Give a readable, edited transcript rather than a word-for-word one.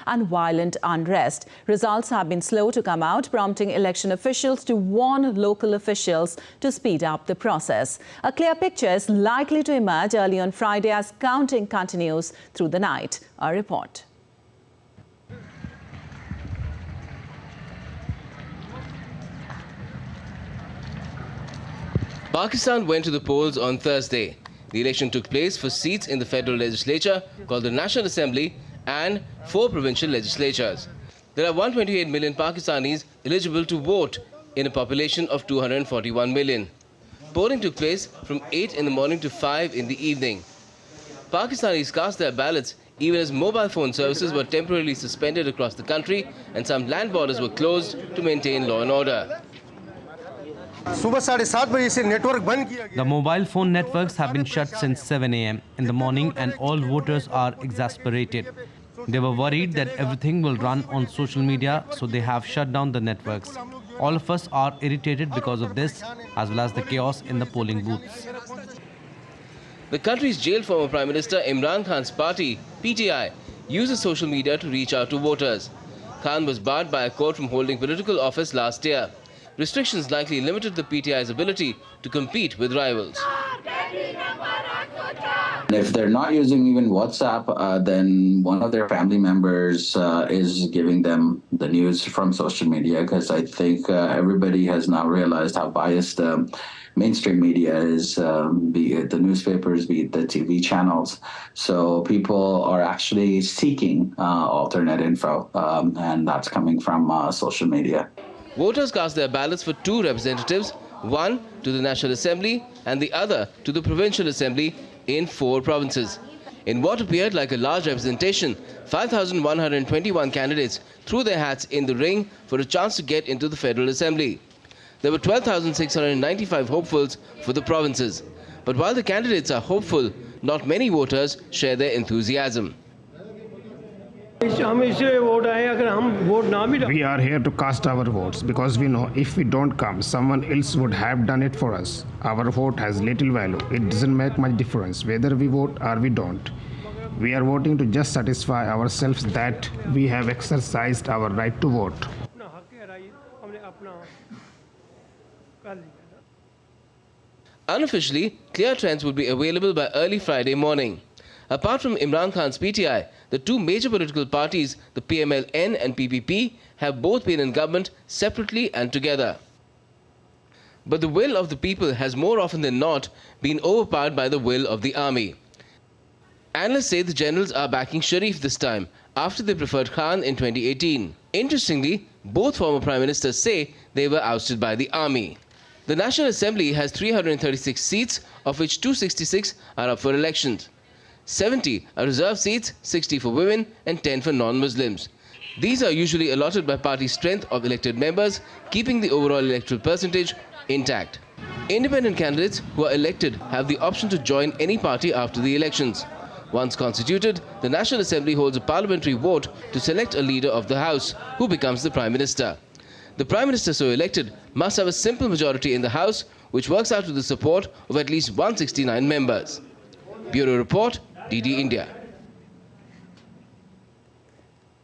and violent unrest. Results have been slow to come out, prompting election officials to warn local officials to speed up the process. A clear picture is likely to emerge early on Friday as counting continues through the night. A report. Pakistan went to the polls on Thursday. The election took place for seats in the federal legislature called the National Assembly and 4 provincial legislatures. There are 128 million Pakistanis eligible to vote in a population of 241 million. Polling took place from 8 in the morning to 5 in the evening. Pakistanis cast their ballots even as mobile phone services were temporarily suspended across the country and some land borders were closed to maintain law and order. The mobile phone networks have been shut since 7 a.m. in the morning and all voters are exasperated. They were worried that everything will run on social media, so they have shut down the networks. All of us are irritated because of this, as well as the chaos in the polling booths. The country's jailed former Prime Minister Imran Khan's party, PTI, uses social media to reach out to voters. Khan was barred by a court from holding political office last year. Restrictions likely limited the PTI's ability to compete with rivals. If they're not using even WhatsApp, then one of their family members is giving them the news from social media, because I think everybody has now realized how biased mainstream media is, be it the newspapers, be it the TV channels. So people are actually seeking alternate info, and that's coming from social media. Voters cast their ballots for 2 representatives, one to the National Assembly and the other to the Provincial Assembly in 4 provinces. In what appeared like a large representation, 5,121 candidates threw their hats in the ring for a chance to get into the Federal Assembly. There were 12,695 hopefuls for the provinces. But while the candidates are hopeful, not many voters share their enthusiasm. We are here to cast our votes because we know if we don't come, someone else would have done it for us. Our vote has little value. It doesn't make much difference whether we vote or we don't. We are voting to just satisfy ourselves that we have exercised our right to vote. Unofficially, clear trends would be available by early Friday morning. Apart from Imran Khan's PTI, the 2 major political parties, the PMLN and PPP, have both been in government separately and together. But the will of the people has more often than not been overpowered by the will of the army. Analysts say the generals are backing Sharif this time, after they preferred Khan in 2018. Interestingly, both former prime ministers say they were ousted by the army. The National Assembly has 336 seats, of which 266 are up for elections. 70 are reserved seats, 60 for women and 10 for non-Muslims. These are usually allotted by party strength of elected members, keeping the overall electoral percentage intact. Independent candidates who are elected have the option to join any party after the elections. Once constituted, the National Assembly holds a parliamentary vote to select a leader of the House, who becomes the Prime Minister. The Prime Minister so elected must have a simple majority in the House, which works out to the support of at least 169 members. Bureau Report, DD India.